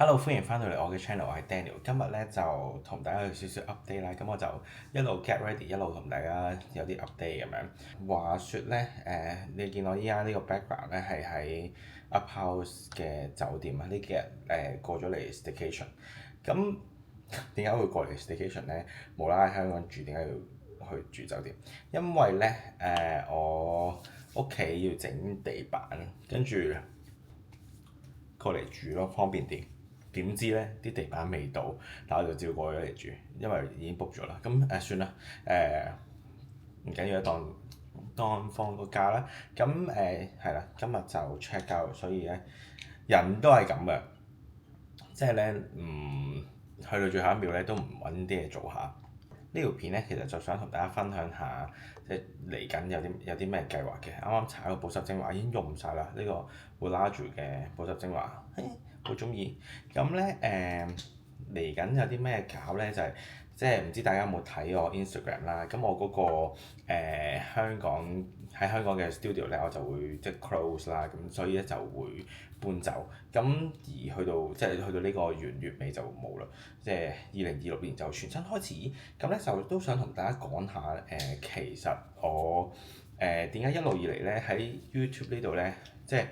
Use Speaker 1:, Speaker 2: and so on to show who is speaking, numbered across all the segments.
Speaker 1: Hello，歡迎翻到嚟我嘅 channel，我係 Daniel。今日咧就同大家有少少 update 啦，咁我就一路 get ready，一路同大家有啲 update 咁樣。話說咧，你見我依家呢個 background 咧係喺 Up House 嘅酒店啊，呢幾日過咗嚟 staycation。咁點解會過嚟 staycation 咧？無啦啦喺香港住，點解要去住酒店？因為咧我屋企要整地板，跟住過嚟住咯，方便啲。點知咧啲地板未到，但我就照過咗嚟住，因為已經 book 咗啦。咁算啦，唔緊要，當放個假啦。咁係啦，今日就 check out，所以咧人都係咁嘅，即係咧去到最後一秒咧都唔揾啲嘢做下。呢條片咧其實就想同大家分享下，即係嚟緊有啲咩計劃嘅。啱啱搽個保濕精華已經用唔晒啦，呢個 Vuladro 嘅保濕精華，好中意。咁咧嚟緊有啲咩搞咧？就係即係唔知大家有冇睇我 Instagram 啦。咁我嗰個香港嘅 studio 咧，我就會即係 close 啦。咁所以咧就會搬走。咁而去到呢個月尾就冇啦。即係2026年就全新開始。咁咧就都想同大家講下其實我點解一路以嚟咧喺 YouTube 呢度咧，即係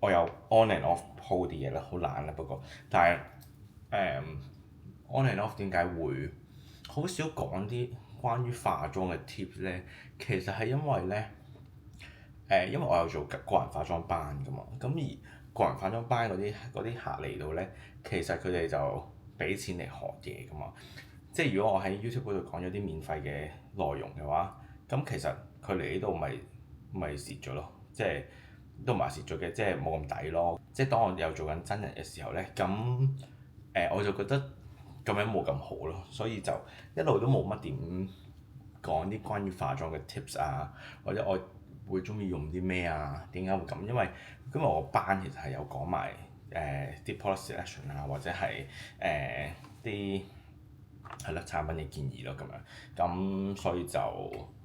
Speaker 1: 我有 on and off po 啲嘢啦，好懶啦不過，但係on and off 點解會好少講啲關於化妝嘅 tips 咧？其實係因為咧因為我有做個人化妝班㗎嘛，咁而個人化妝班嗰啲客嚟到咧，其實佢哋就俾錢嚟學嘢㗎嘛。即係如果我喺 YouTube 嗰度講咗啲免費嘅內容嘅話，咁其實佢嚟呢度咪蝕咗咯，即係都唔係蝕咗嘅，即係冇咁抵咯。即係當我有做緊真人嘅時候咧，咁我就覺得咁樣冇咁好咯，所以就一路都冇乜點講啲關於化妝嘅 tips 啊，或者我會中意用啲咩啊？點解會咁？因為今日我班其實係有講埋啲 product selection 啊，或者係啲係啦產品嘅建議咯咁樣。咁所以就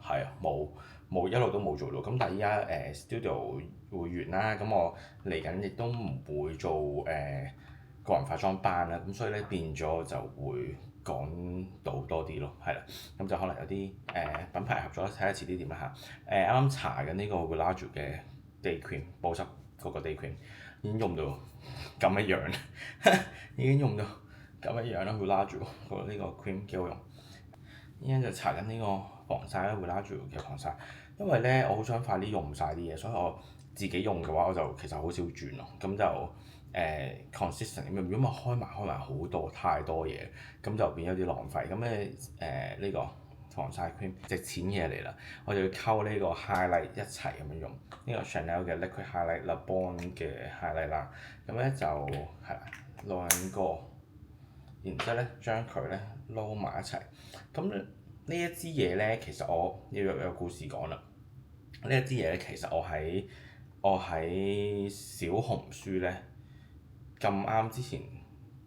Speaker 1: 係冇一路都冇做到。咁但係依家studio 會完啦，咁我嚟緊亦都唔會做個人化妝班啦。咁所以咧變咗就會講到多啲咯，係啦。咁就可能有啲品牌合作，睇下遲啲點啦嚇。啱啱搽緊呢個 Vuladro 嘅 day cream 保濕嗰個 day cream 已經用到咁嘅樣，已經用到咁嘅樣啦。Vuladro 個呢個 cream 幾好用。依家就搽緊呢個防曬啦，Vuladro 嘅防曬。因為咧我好想快啲用晒啲嘢，所以我自己用嘅話我就其實好少轉咯。咁就consistent 咁樣，如果咪開埋好多太多嘢，咁就變咗啲浪費。咁咧呢個防曬 cream 值錢嘢嚟啦，我就要溝呢個 highlight 一齊咁樣用。呢個 Chanel 嘅 liquid highlight，Le Bon 嘅 highlight 啦。咁咧就係啦，兩個，然之後咧將佢咧撈埋一齊。咁呢一支嘢咧，其實我要有故事講啦。呢一支嘢咧，其實我喺小紅書咧咁啱之前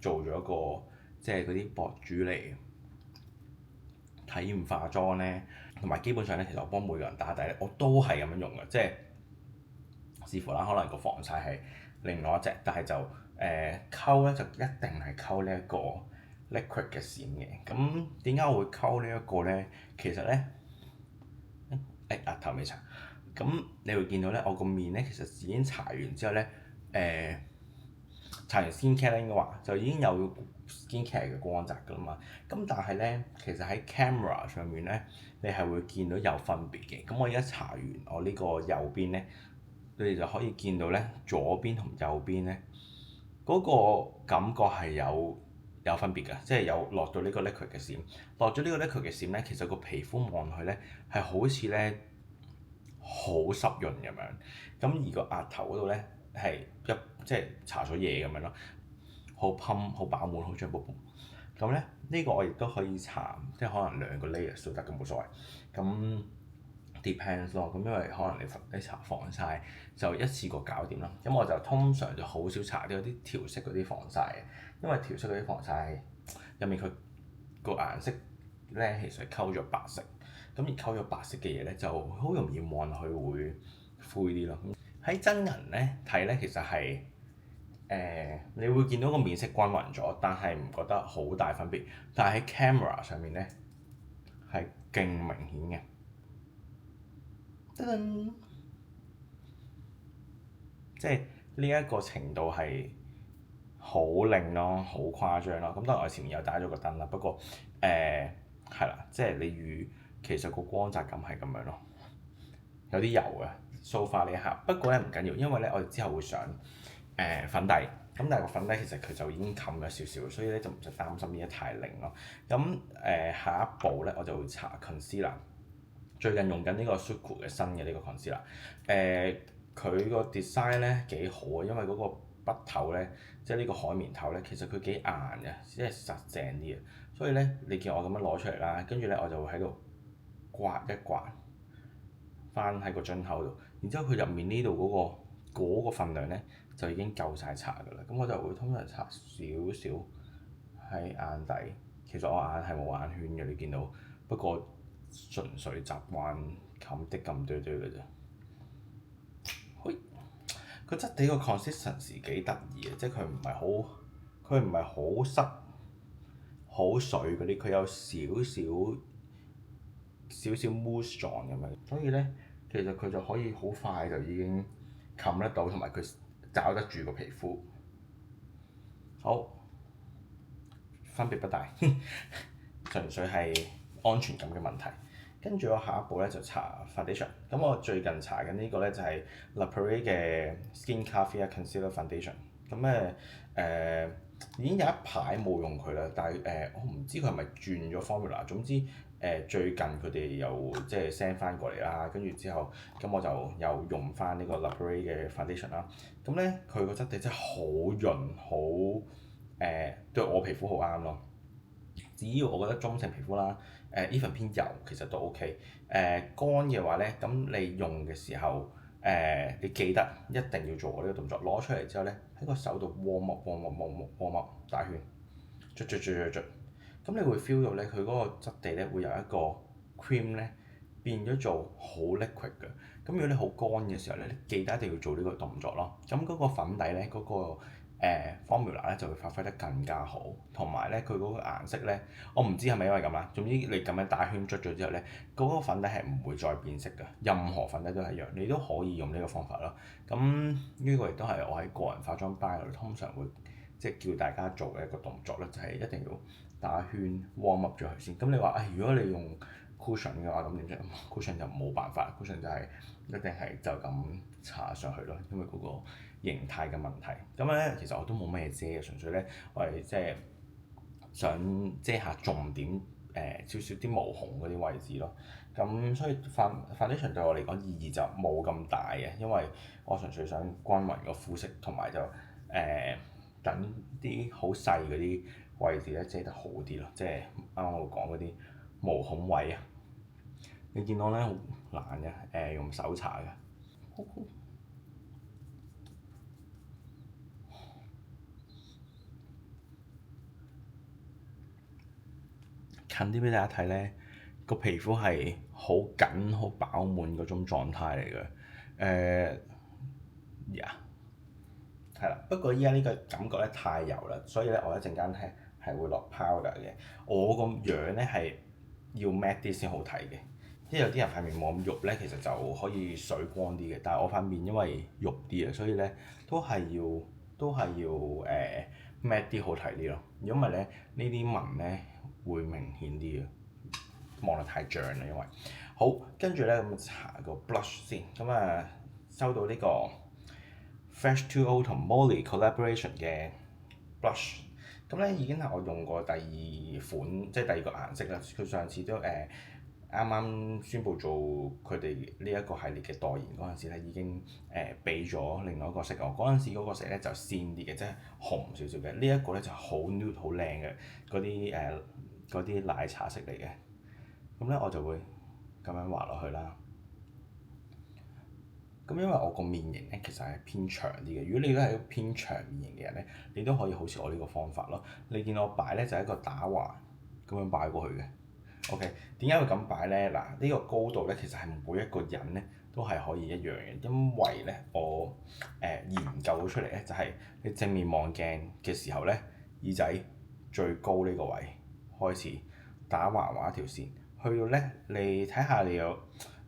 Speaker 1: 做咗個即係嗰啲博主嚟體驗化妝咧，同埋基本上咧，其實我幫每個人打底咧，我都係咁樣用嘅，即係視乎啦，可能個防曬係另外一隻，但係就溝咧就一定係溝呢一個 liquid 嘅閃嘅。咁點解我會溝呢一個咧？其實咧額頭未搽，咁你會見到咧，我個面咧其實已經搽完之後咧，搽完 skincare 咧應該話就已經有 skincare 嘅光澤㗎啦嘛。咁但係咧，其實喺 camera 上面咧，你係會見到有分別嘅。咁我而家搽完我呢個右邊咧，你哋就可以見到咧，左邊同右邊咧嗰個感覺係有分別㗎，即係有落到呢個 liquid 嘅閃，落咗呢個 liquid 嘅閃咧，其實個皮膚望落去咧係好似咧好濕潤咁樣。咁而個額頭嗰度咧係即係搽咗嘢咁樣咯，好噴好飽滿好脹卜卜。咁咧呢個我亦都可以搽，即係可能2個 layer 都得，咁冇所謂。咁 depends 咯，咁因為可能你搽防曬就一次過搞掂啦。咁我就通常就好少搽啲調色嗰啲防曬嘅，因為調色嗰啲防曬入面佢個顏色咧其實係溝咗白色，咁而溝咗白色嘅嘢咧就好容易望落去會灰啲咯。喺真人咧睇咧其實係你會見到個面色均勻咗，但係唔覺得好大分別。但係喺 camera 上面咧係勁明顯嘅。噔噔，即係呢一個程度係好靚咯，好誇張咯。咁當然我前面又打咗個燈啦，不過係啦，即係你其實個光澤感係咁樣咯，有啲油嘅 so far 呢一刻。不過咧唔緊要，因為咧我哋之後會上粉底，咁但係個粉底其實佢就已經冚咗少少，所以咧就唔使擔心呢一太靚咯。咁下一步咧我就會搽 concealer，最近用緊呢個 Suqqu 嘅新嘅呢個 concealer，佢個 design 咧幾好啊，因為嗰個筆頭咧，即係呢個海綿頭咧，其實佢幾硬嘅，即係實淨啲嘅，所以咧你見我咁樣攞出嚟啦，跟住咧我就會喺度刮一刮翻喺個樽口度，然之後佢入面呢度嗰個份量咧就已經夠晒搽㗎啦，咁我就會通常搽少少喺眼底，其實我眼係冇眼圈嘅，你見到，不過純粹習慣冚的咁堆堆嘅啫。嘿，個質地個 consistency 幾得意嘅，即係佢唔係好濕好水嗰啲，佢有少少 mousse 狀咁樣，所以咧其實佢就可以好快就已經冚得到，同埋佢找得住個皮膚。好，分別不大，純粹係安全感嘅問題。跟住我下一步咧就搽 foundation，咁我最近搽緊呢個咧就係 La Prairie 嘅 Skin Caviar Concealer Foundation，咁已經有一排冇用佢啦，但係我唔知佢係咪轉咗 formula，總之最近佢哋又即係 send 翻過嚟啦，跟住之後咁我就又用翻呢個 La Prairie 嘅 foundation 啦，咁咧佢個質地真係好潤，好對我皮膚好啱咯。只要我覺得中性皮膚啦，even 偏油其實都 OK。乾嘅話咧，咁你用嘅時候你記得一定要做我呢個動作，攞出嚟之後咧喺個手度 warm up 大圈，捽，咁你會 feel 到咧佢嗰個質地咧會由一個 cream 咧變咗做好 liquid 嘅。咁如果你好乾嘅時候咧，你記得一定要做呢個動作咯。咁嗰個粉底咧嗰個formula 咧就會發揮得更加好，同埋咧佢嗰個顏色咧，我唔知係咪因為咁啦。總之你咁樣大圈捽咗之後咧，嗰個粉底係唔會再變色嘅，任何粉底都係一樣，你都可以用呢個方法咯。咁呢個亦都係我喺個人化妝班度通常會即係叫大家做嘅一個動作咧，就係一定要打圈 warm up 咗佢先。咁你話如果你用 cushion 嘅話，咁點啫？cushion 就冇辦法，cushion 就係一定係就咁搽上去咯，因為嗰個形態嘅問題。咁咧其實我都冇咩遮嘅，純粹咧我係即係想遮下重點少少啲毛孔嗰啲位置咯。咁所以 foundation 對我嚟講意義就冇咁大嘅，因為我純粹想均勻個膚色，同埋就等啲好細嗰啲位置咧遮得好啲咯，即係啱啱我講嗰啲毛孔位啊。你見到咧好難嘅，用手搽嘅。近啲俾大家睇咧，個皮膚係好緊、好飽滿嗰種狀態嚟嘅。係啦。不過依家呢個感覺咧太油啦，所以咧我一陣間係會落 powder 嘅。我個樣咧係要 matte 啲先好睇嘅，即係有啲人塊面冇咁肉咧，其實就可以水光啲嘅。但係我塊面因為肉啲啊，所以咧都係要matte 啲好睇啲咯。如果唔係咧，呢啲紋咧會明顯啲嘅，望得太脹啦。因為好跟住咧咁搽個 blush 先，咁收到呢個 Fresh2O 同 Molly collaboration 嘅 blush，咁咧已經係我用過第二款，即係第二個顏色啦。佢上次都啱啱宣布做佢哋呢一個系列嘅代言嗰陣時咧，已經俾咗另外一個色我。嗰陣時嗰個色咧就鮮啲嘅，即係紅少少嘅。呢一個咧就好 nude 好靚嘅嗰啲奶茶色嚟嘅。咁咧我就會咁樣畫落去啦。咁因為我個面型咧其實係偏長啲嘅，如果你都係一個偏長面型嘅人咧，你都可以好似我呢個方法咯。你見我擺咧就係一個打橫咁樣擺過去嘅。OK，點解會咁擺咧？嗱，呢個高度咧其實係每一個人咧都係可以一樣嘅，因為咧我研究出嚟咧就係你正面望鏡嘅時候咧，耳仔最高呢個位開始打橫畫一條線，去到咧你睇下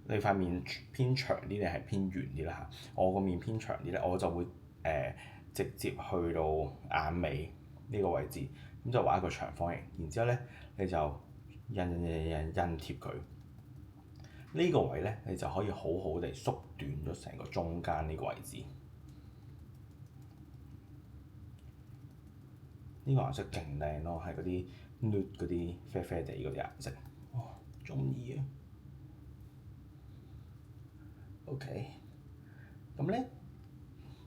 Speaker 1: 你塊面偏長啲定係偏圓啲啦嚇。我個面偏長啲咧，我就會直接去到眼尾呢個位置，咁就畫一個長方形，然之後咧你就印貼佢。呢個位咧，你就可以好好地縮短咗成個中間呢個位置。呢個顏色勁靚咯，係嗰啲 nude 嗰啲啡啡地嗰啲顏色，哇，中意啊！OK，咁咧，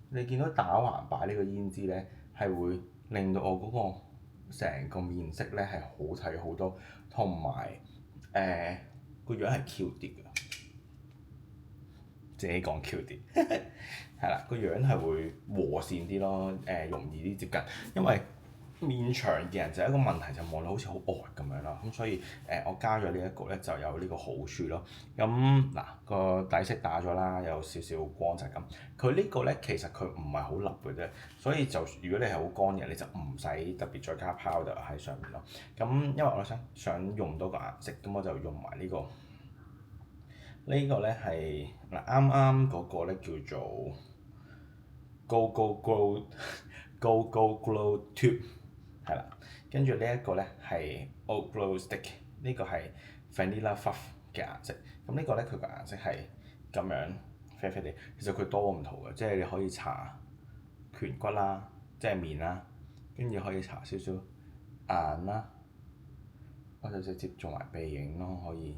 Speaker 1: 你見到打橫擺呢個胭脂咧，係會令到我嗰個成個面色咧係好睇好多，同埋個樣係 Q 啲嘅。自己講 Q 啲，係啦，個樣係會和善啲咯，容易啲接近，因為面長嘅人就係一個問題，就望到好似好惡咁樣啦，咁所以我加咗呢一個咧就有呢個好處咯。咁嗱個底色打咗啦，有少少光澤感。佢呢個咧其實佢唔係好立嘅啫，所以就如果你係好乾嘅，你就唔使特別再加 powder 喺上面咯。咁因為我想用多個顏色，咁我就用埋呢個。呢個咧係嗱啱啱嗰個咧叫做 Go Go Glow Go Go Glow Tube 係啦，跟住呢一個咧係 Oat Glow Stick，呢個係 Vanilla Fluff 嘅顏色。咁呢個咧佢個顏色係咁樣啡啡地，其實佢多唔同嘅，即係你可以搽顴骨啦，即係面啦，跟住可以搽少少眼啦，我就直接做埋鼻影咯，可以。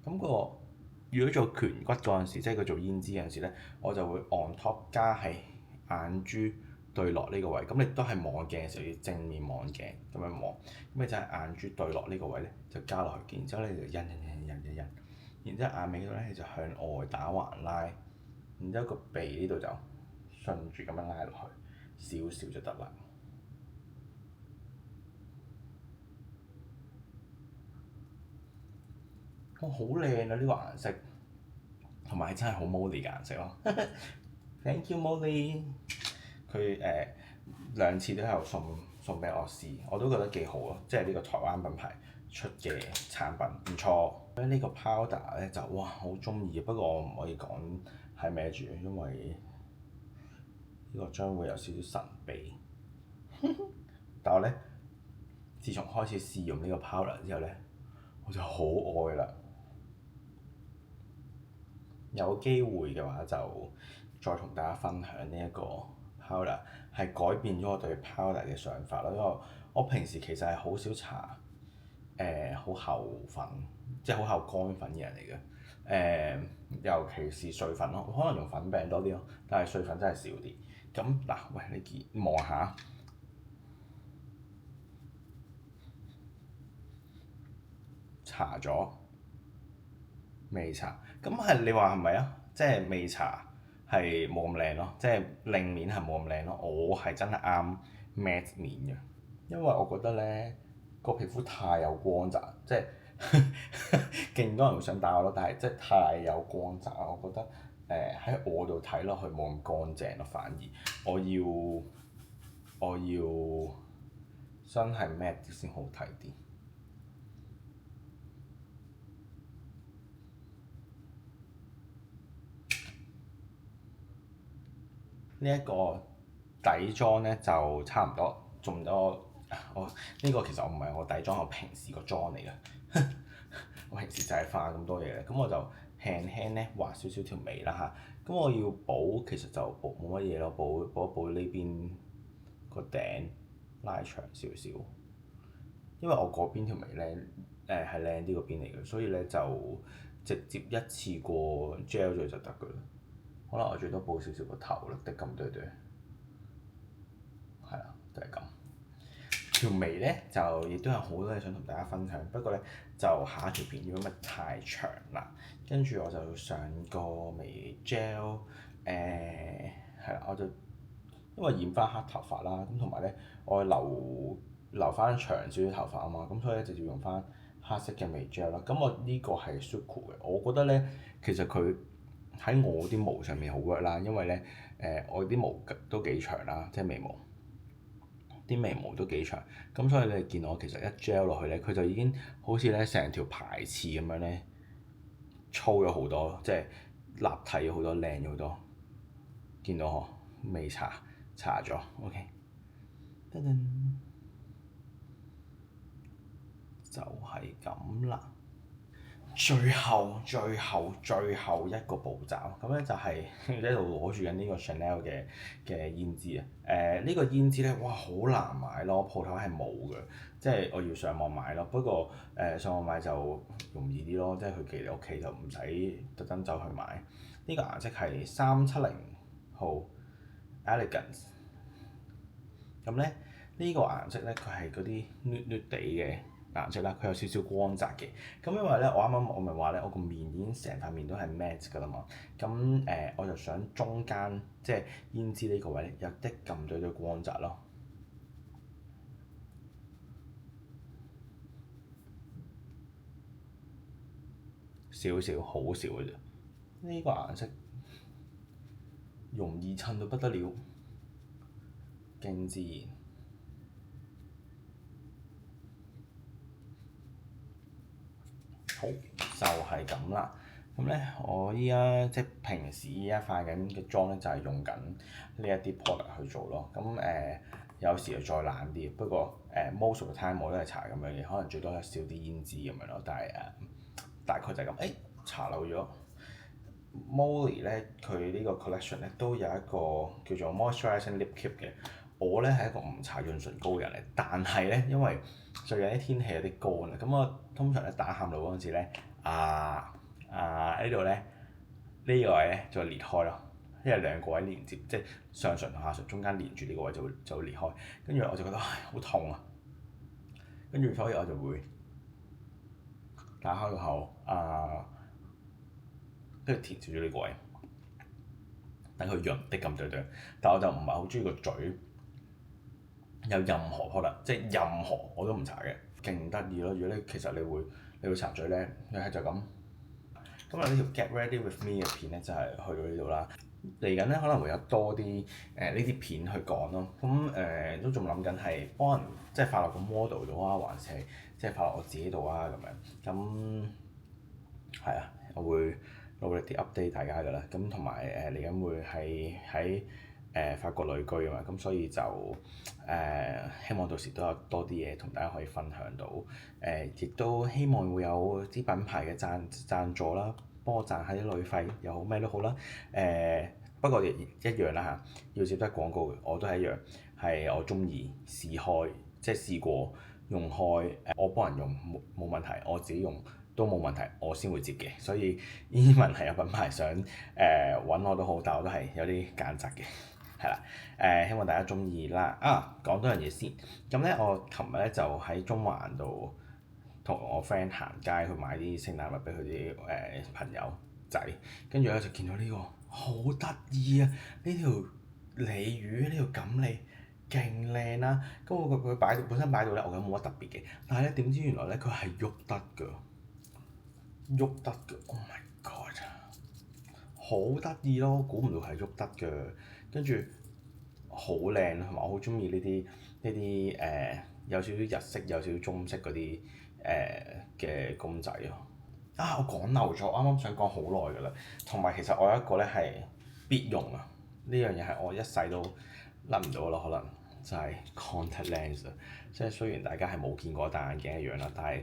Speaker 1: 咁如果做顴骨嗰陣時，即係佢做胭脂嗰陣時咧，我就會 on top 加喺眼珠對落呢個位。咁你都係望鏡嘅時候要正面望鏡咁樣望，咁你就係眼珠對落呢個位咧，就加落去，然之後咧就印，然之後眼尾嗰度咧就向外打橫拉，然之後個鼻呢度就順住咁樣拉落去，少少就得啦。哇，好靚啊！呢個顏色，同埋真係好 Molly 嘅顏色咯。Thank you Molly。佢兩次都有送俾我試，我都覺得幾好咯。即係呢個台灣品牌出嘅產品唔錯。呢個 powder 咧就哇好中意，不過我唔可以講係咩住，因為呢個將會有少少神秘。但我咧，自從開始試用呢個 powder 之後咧，我就好愛啦。有機會嘅話就再同大家分享呢一個 powder，係改變咗我對 powder 嘅想法咯。因為我平時其實係好少搽好厚粉，即係好厚乾粉嘅人嚟嘅。尤其是碎粉咯，可能用粉餅多啲咯，但係碎粉真係少啲。咁嗱，喂，你望下，搽咗未搽？咁係你話係咪啊？即係未搽係冇咁靚咯，即係令面係冇咁靚咯。我係真係啱 matte 面嘅，因為我覺得咧個皮膚太有光澤，即係勁多人會想打我咯，但係即係太有光澤，我覺得喺我度睇落去冇咁乾淨咯，反而我要真係 matte 啲先好睇啲。呢一個底妝咧就差唔多，仲多我呢個其實我唔係我底妝，我平時個妝嚟嘅。我平時就係化咁多嘢咧，咁我就輕輕咧畫少少條眉啦嚇。咁我要補，其實就補冇乜嘢咯，補呢邊個頂拉長少少，因為我嗰邊條眉咧係靚啲嗰邊嚟嘅，所以咧就直接一次過 gel 咗就得㗎啦。可能我最多補少少個頭啦，得咁多對，係啦，就係咁。條眉咧就亦都有好多嘢想同大家分享，不過咧就下一條片如果咪太長啦，跟住我就上個眉 gel，係啦，我就因為染翻黑頭髮啦，咁同埋咧我留翻長少少頭髮啊嘛，咁所以咧直接用翻黑色嘅眉 gel 啦。咁我呢個係 Suqqu 嘅，我覺得咧其實佢喺我啲毛上面好 work 啦，因為咧我啲毛都幾長啦，即係眉毛。啲眉毛都幾長，咁所以你見我其實一 gel 落去咧，佢就已經好似咧成條排刺咁樣咧粗咗好多，即係立體咗好多，靚咗好多。見到嗬？未搽咗 OK，噔噔，就係咁啦。最後一個步驟，咁咧就係喺度攞住緊呢個 Chanel 嘅胭脂啊。呢個胭脂咧，哇好難買咯，鋪頭係冇嘅，即係我要上網買咯。不過上網買就容易啲咯，即係佢寄嚟屋企就唔使特登走去買。呢個顏色係370號 Elegance。咁咧呢個顏色咧，佢係嗰啲攣攣地嘅顏色啦，佢有少少光澤嘅。咁因為咧，我啱啱我咪話咧，我個面已經成塊面都係 matte 㗎啦嘛。咁我就想中間即係胭脂呢個位咧，有啲咁多啲光澤咯，少少好少嘅啫。呢個顏色容易襯到不得了，勁自然。好，就係咁啦。咁咧，我依家即係平時依家化緊嘅妝咧，就係用緊呢一啲 product 去做咯。咁有時就再懶啲，不過most of the time 我都係搽咁樣嘅，可能最多係少啲胭脂咁樣咯。但係大概就係咁。搽漏咗。Molly 咧，佢呢個 collection 咧都有一個叫做 moisturizing lip kit 嘅。我咧係一個唔搽潤唇膏嘅人嚟，但係咧因為最近啲天氣有啲乾啊，咁我通常咧打喊露嗰陣時咧，呢度咧呢個位咧就會裂開咯，因為兩個位連接，即係上唇同下唇中間連住呢個位就會裂開，跟住我就覺得好痛啊，跟住所以我就會打開個口跟住填少咗呢個位，等佢潤啲咁對對，但我就唔係好中意個嘴有任何product，即係任何我都唔搽嘅，勁得意咯！如果其實你會搽嘴咧，你係就咁。咁啊呢條 Get Ready With Me 嘅片咧就係去到呢度啦。嚟緊咧可能會有多啲呢啲片去講咯。咁都仲諗緊係幫人即係發落個 model 度啊，還是係即係發落我自己度啊咁樣。咁係啊，我會努力啲 update 大家㗎啦。咁同埋嚟緊會係喺法國旅居啊嘛，咁所以就希望到時都有多啲嘢同大家可以分享到。亦都希望會有啲品牌嘅贊助啦，幫我賺下啲旅費又好咩都好啦。不過亦一樣啦嚇，要接得廣告嘅我都係一樣，係我中意試開，即係試過用開，我幫人用冇問題，我自己用都冇問題，我先會接嘅。所以 even 係有品牌想揾我都好，但我都係有啲揀擇嘅，係啦。希望大家中意啦。講多樣嘢先。咁咧，我琴日咧就喺中環度同我 friend 行街去買啲聖誕物俾佢啲朋友仔，跟住咧就見到呢個好得意啊！呢條鯉魚，呢條錦鯉勁靚啦。咁佢本身擺到咧，我覺得冇乜特別嘅，但係咧點知原來咧佢係喐得㗎。Oh my god！好得意咯，估唔到係喐得嘅，跟住好靚，同埋我好中意呢啲有少少日式、有少少中式嗰啲嘅公仔咯。我講漏咗，我啱啱想講好耐㗎啦。同埋其實我有一個咧係必用啊，呢樣嘢係我一世都甩唔到咯，可能就係 contact lens 啊。即係雖然大家係冇見過戴眼鏡一樣啦，但係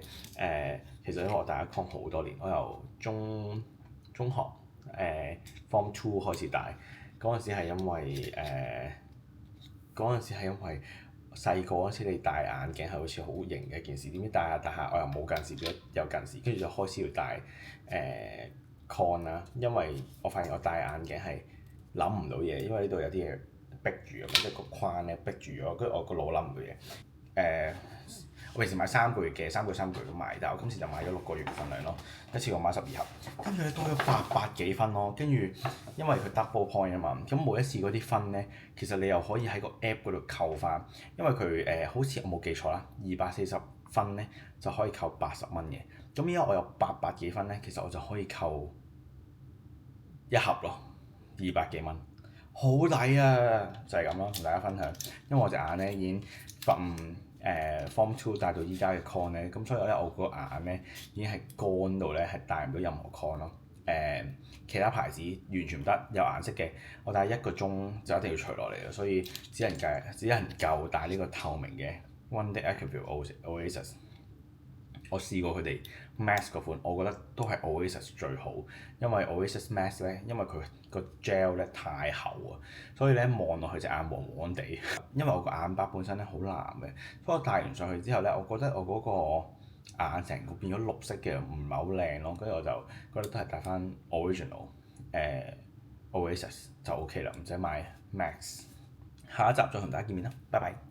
Speaker 1: 其實因為我戴咗 con 好多年，我由中學Form 2開始戴，嗰陣時係因為細個嗰陣時你戴眼鏡係好似好型嘅一件事，點知戴下我又冇近視，變咗有近視，跟住就開始要戴con 啦，因為我發現我戴眼鏡係諗唔到嘢，因為呢度有啲嘢逼住咁樣，即係個框咧逼住咗，跟住我個腦諗唔到嘢。我平時買3個月嘅，3個月咁買，但係我今次就買咗6個月份量咯，一次過買12盒，跟住咧多咗800幾分咯，跟住因為佢 double point 啊嘛，咁每一次嗰啲分咧，其實你又可以喺個 app 嗰度扣翻，因為佢好似我冇記錯啦，240分咧就可以扣80蚊嘅。咁而家我有800幾分咧，其實我就可以扣一盒咯，200幾蚊，好抵啊！就係咁咯，同大家分享。因為我隻眼咧已經from Form 2戴到依家嘅 con 咧，咁所以咧我個眼咧已經係乾到咧係戴唔到任何 con 咯。其他牌子完全唔得，有顏色嘅我戴1個鐘就一定要除落嚟啦，所以只能夠戴呢個透明嘅 One Day Acuvue Oasis。我試過佢哋 Max 嗰款，我覺得都係 Oasis 最好，因為 Oasis Max 咧，因為佢個 gel 咧太厚啊，所以咧望落去隻眼黃黃地。因為我個眼白本身咧好藍嘅，所以我戴完上去之後咧，我覺得我嗰個眼成個變咗綠色嘅，唔係好靚咯。跟住我就覺得都係戴翻 Original Oasis 就 OK 啦，唔使買 Max。下一集再同大家見面啦，拜拜。